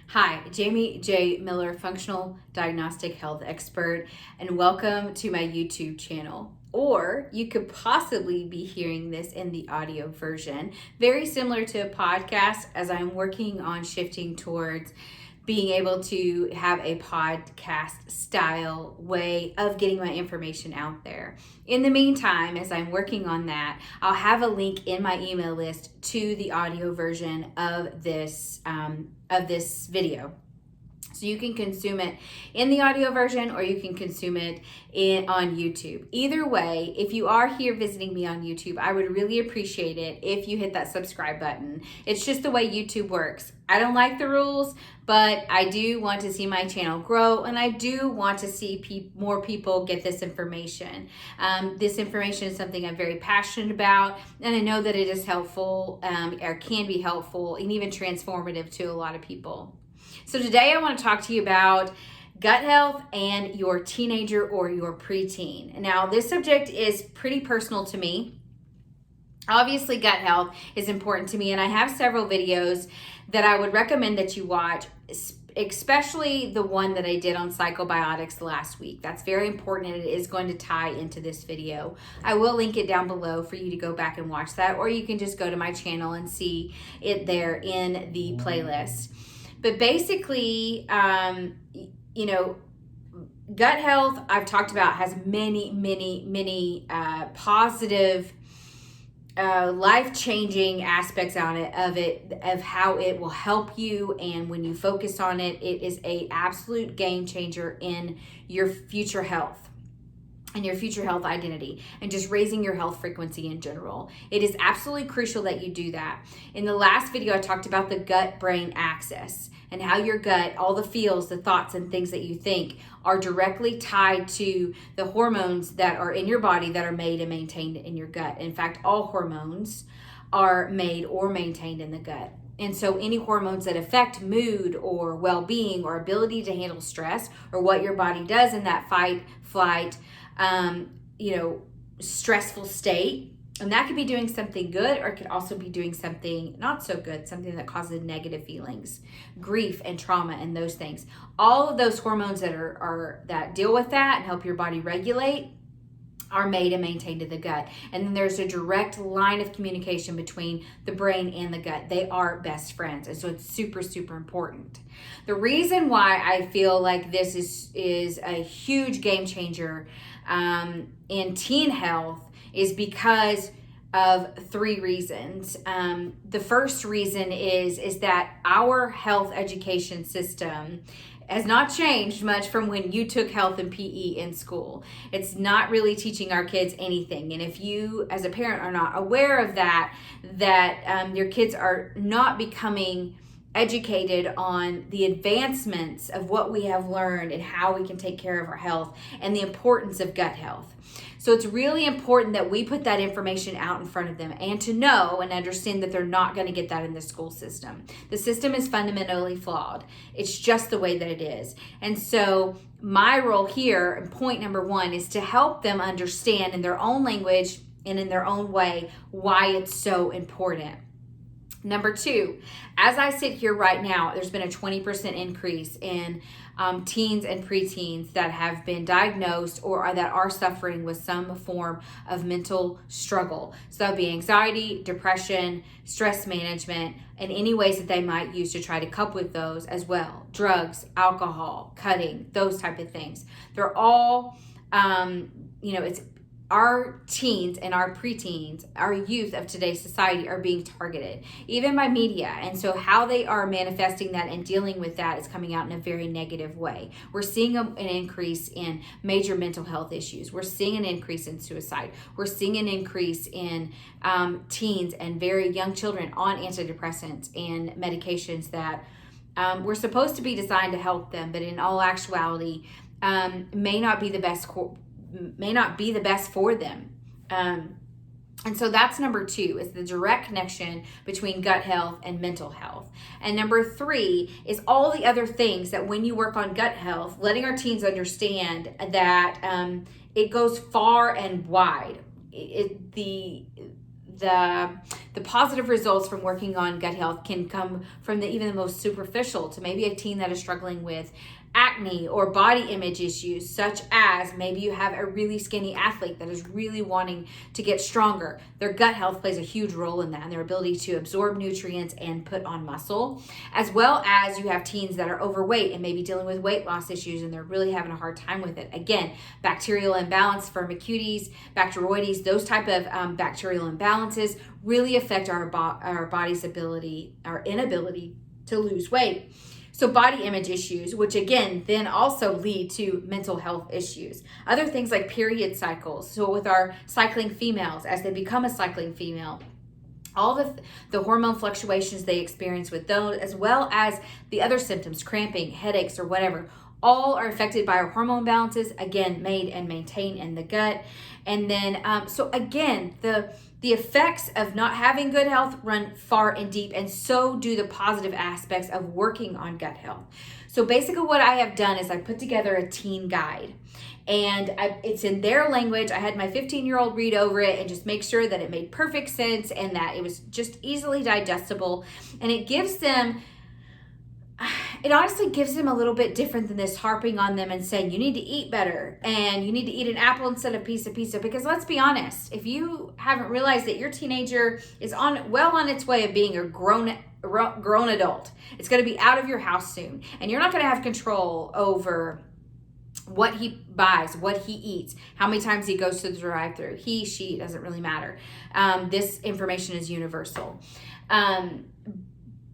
Hi, Jamie J. Miller, functional diagnostic health expert, and welcome to my YouTube channel. Or you could possibly be hearing this in the audio version, very similar to a podcast, as I'm working on shifting towards being able to have a podcast style way of getting my information out there. In the meantime, as I'm working on that, I'll have a link in my email list to the audio version of this video. So you can consume it in the audio version or you can consume it on YouTube. Either way, if you are here visiting me on YouTube, I would really appreciate it if you hit that subscribe button. It's just the way YouTube works. I don't like the rules, but I do want to see my channel grow, and I do want to see more people get this information. This information is something I'm very passionate about, and I know that it is helpful or can be helpful and even transformative to a lot of people. So today I want to talk to you about gut health and your teenager or your preteen. Now, this subject is pretty personal to me. Obviously, gut health is important to me, and I have several videos that I would recommend that you watch, especially the one that I did on psychobiotics last week. That's very important, and it is going to tie into this video. I will link it down below for you to go back and watch that, or you can just go to my channel and see it there in the playlist. But basically, gut health, I've talked about, has many positive, life-changing aspects on it, of how it will help you. And when you focus on it, it is an absolute game changer in your future health and your future health identity, and just raising your health frequency in general. It is absolutely crucial that you do that. In the last video, I talked about the gut-brain axis and how your gut, all the feels, the thoughts, and things that you think are directly tied to the hormones that are in your body that are made and maintained in your gut. In fact, all hormones are made or maintained in the gut. And so any hormones that affect mood or well-being or ability to handle stress, or what your body does in that fight, flight, stressful state, and that could be doing something good, or it could also be doing something not so good, something that causes negative feelings, grief and trauma and those things. All of those hormones that deal with that and help your body regulate are made and maintained in the gut. And then there's a direct line of communication between the brain and the gut. They are best friends. And so it's super, super important. The reason why I feel like this is a huge game changer in teen health is because of three reasons. The first reason is that our health education system has not changed much from when you took health and PE in school. It's not really teaching our kids anything. And if you, as a parent, are not aware of that your kids are not becoming educated on the advancements of what we have learned and how we can take care of our health and the importance of gut health. So it's really important that we put that information out in front of them, and to know and understand that they're not going to get that in the school system. The system is fundamentally flawed. It's just the way that it is. And so my role here, and point number one, is to help them understand in their own language and in their own way why it's so important. Number two, as I sit here right now, there's been a 20% increase in teens and preteens that have been diagnosed or that are suffering with some form of mental struggle. So that would be anxiety, depression, stress management, and any ways that they might use to try to cope with those as well. Drugs, alcohol, cutting, those type of things. They're all, it's our teens and our preteens, our youth of today's society, are being targeted, even by media. And so how they are manifesting that and dealing with that is coming out in a very negative way. We're seeing an increase in major mental health issues. We're seeing an increase in suicide. We're seeing an increase in teens and very young children on antidepressants and medications that were supposed to be designed to help them, but in all actuality may not be the best for them. And so that's number two, is the direct connection between gut health and mental health. And number three is all the other things that when you work on gut health, letting our teens understand that it goes far and wide. The the positive results from working on gut health can come from even the most superficial to maybe a teen that is struggling with acne or body image issues, such as maybe you have a really skinny athlete that is really wanting to get stronger. Their gut health plays a huge role in that, and their ability to absorb nutrients and put on muscle, as well as you have teens that are overweight and maybe dealing with weight loss issues and they're really having a hard time with it. Again, bacterial imbalance, firmicutes, bacteroides, those type of bacterial imbalances really affect our body's ability, our inability to lose weight. So body image issues, which again, then also lead to mental health issues. Other things like period cycles. So with our cycling females, as they become a cycling female, all the hormone fluctuations they experience with those, as well as the other symptoms, cramping, headaches, or whatever, all are affected by our hormone balances, again, made and maintained in the gut. And then, so again, the effects of not having good health run far and deep, and so do the positive aspects of working on gut health. So basically what I have done is I put together a teen guide, and it's in their language. I had my 15-year-old read over it and just make sure that it made perfect sense and that it was just easily digestible. And it gives them, it honestly gives them a little bit different than this harping on them and saying you need to eat better and you need to eat an apple instead of piece of pizza. Because let's be honest, if you haven't realized that your teenager is on its way of being a grown adult, it's going to be out of your house soon, and you're not going to have control over what he buys, what he eats, how many times he goes to the drive-thru. He, she, doesn't really matter. This information is universal.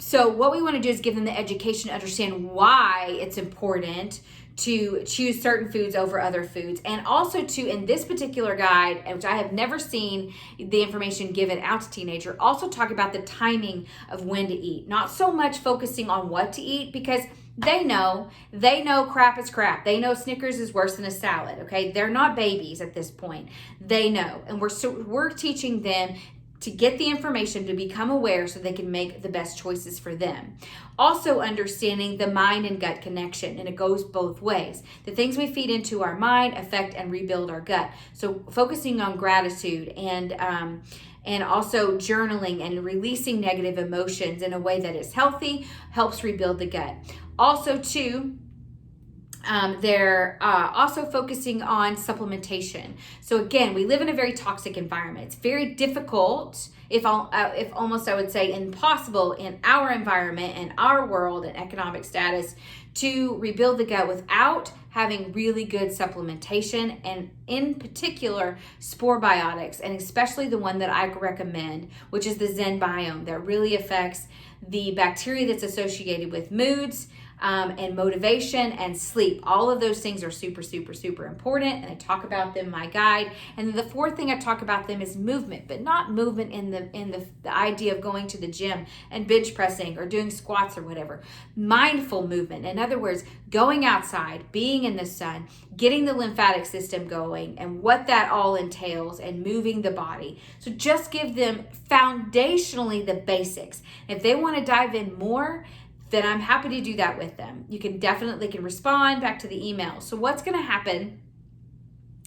So what we want to do is give them the education to understand why it's important to choose certain foods over other foods. And also to, in this particular guide, which I have never seen the information given out to teenager, also talk about the timing of when to eat. Not so much focusing on what to eat, because they know crap is crap. They know Snickers is worse than a salad, okay? They're not babies at this point. They know. And we're teaching them to get the information, to become aware so they can make the best choices for them. Also understanding the mind and gut connection, and it goes both ways. The things we feed into our mind affect and rebuild our gut. So focusing on gratitude and also journaling and releasing negative emotions in a way that is healthy helps rebuild the gut. Also too, they're also focusing on supplementation. So again, we live in a very toxic environment. It's very difficult, if almost I would say impossible, in our environment and our world and economic status to rebuild the gut without having really good supplementation, and in particular Sporebiotics, and especially the one that I recommend, which is the ZenBiome, that really affects the bacteria that's associated with moods, and motivation and sleep. All of those things are super, super, super important, and I talk about them in my guide. And then the fourth thing I talk about them is movement, but not movement in the idea of going to the gym and bench pressing or doing squats or whatever. Mindful movement. In other words, going outside, being in the sun, getting the lymphatic system going, and what that all entails, and moving the body. So just give them foundationally the basics. If they want to dive in more, then I'm happy to do that with them. You can definitely respond back to the email. So what's going to happen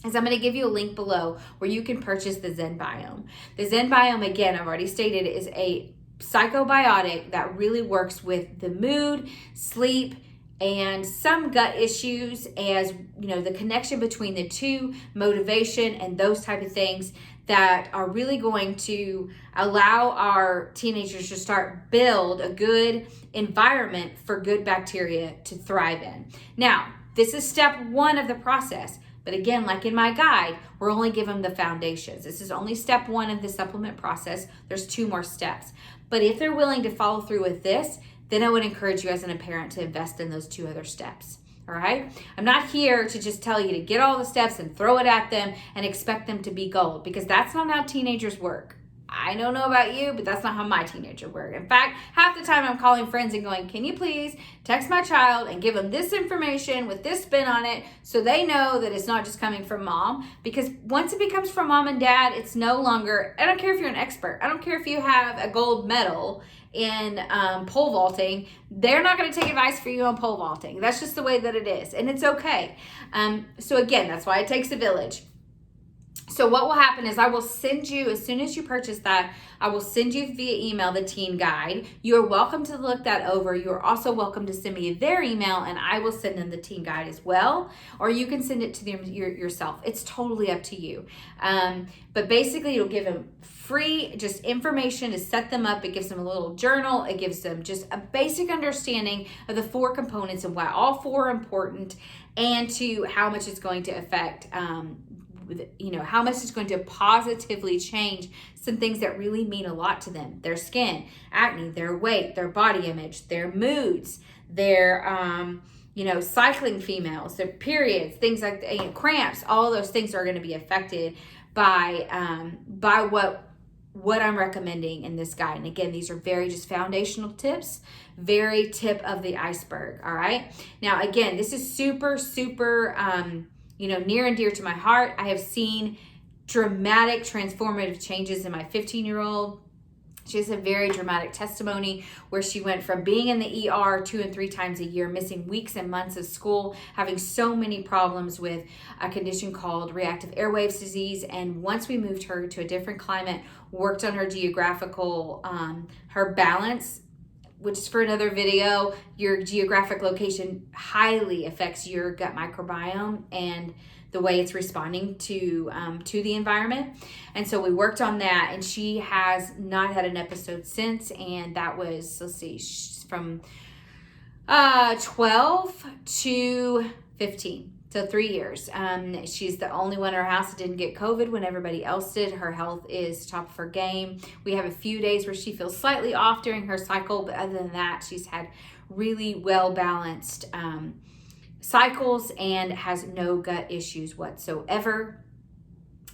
is I'm going to give you a link below where you can purchase the ZenBiome. The ZenBiome, again, I've already stated, is a psychobiotic that really works with the mood, sleep, and some gut issues, as you know, the connection between the two, motivation and those type of things that are really going to allow our teenagers to start build a good environment for good bacteria to thrive in. Now, this is step one of the process. But again, like in my guide, we're only giving the foundations. This is only step one of the supplement process. There's 2 more steps. But if they're willing to follow through with this, then I would encourage you as a parent to invest in those 2 other steps. All right? I'm not here to just tell you to get all the steps and throw it at them and expect them to be gold, because that's not how teenagers work. I don't know about you, but that's not how my teenager worked. In fact, half the time I'm calling friends and going, can you please text my child and give them this information with this spin on it so they know that it's not just coming from mom? Because once it becomes from mom and dad, it's no longer, I don't care if you're an expert. I don't care if you have a gold medal in pole vaulting. They're not going to take advice for you on pole vaulting. That's just the way that it is, and it's okay. So again, that's why it takes a village. So what will happen is I will send you, as soon as you purchase that, I will send you via email the teen guide. You are welcome to look that over. You are also welcome to send me their email, and I will send them the teen guide as well. Or you can send it to them yourself. It's totally up to you. But basically, it'll give them free just information to set them up. It gives them a little journal. It gives them just a basic understanding of the 4 components and why all 4 are important, and to how much it's going to affect how much it's going to positively change some things that really mean a lot to them: their skin, acne, their weight, their body image, their moods, their cycling females, their periods, things like cramps. All of those things are going to be affected by what I'm recommending in this guide. And again, these are very just foundational tips, very tip of the iceberg. All right. Now, again, this is super near and dear to my heart. I have seen dramatic transformative changes in my 15-year-old. She has a very dramatic testimony where she went from being in the ER 2 and 3 times a year, missing weeks and months of school, having so many problems with a condition called reactive airwaves disease. And once we moved her to a different climate, worked on her geographical, her balance, which is for another video. Your geographic location highly affects your gut microbiome and the way it's responding to the environment. And so we worked on that, and she has not had an episode since. And that was, from 12 to 15. So 3 years. She's the only one in her house that didn't get COVID when everybody else did. Her health is top of her game. We have a few days where she feels slightly off during her cycle, but other than that, she's had really well-balanced cycles and has no gut issues whatsoever.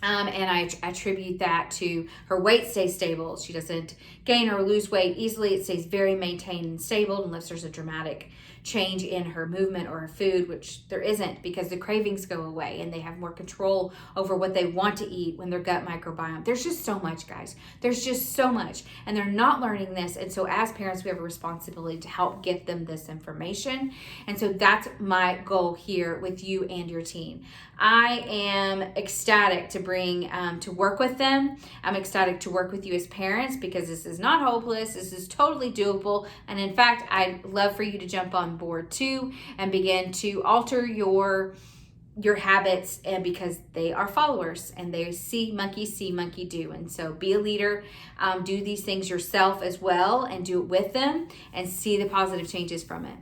And I attribute that to her weight stays stable. She doesn't gain or lose weight easily. It stays very maintained and stable unless there's a dramatic change in her movement or her food, which there isn't, because the cravings go away and they have more control over what they want to eat when their gut microbiome. There's just so much, guys. There's just so much, and they're not learning this. And so as parents, we have a responsibility to help get them this information. And so that's my goal here with you and your teen. I am ecstatic to bring, to work with them. I'm ecstatic to work with you as parents, because this is not hopeless. This is totally doable. And in fact, I'd love for you to jump on board too and begin to alter your habits, and because they are followers and they see monkey do. And so be a leader, do these things yourself as well, and do it with them and see the positive changes from it.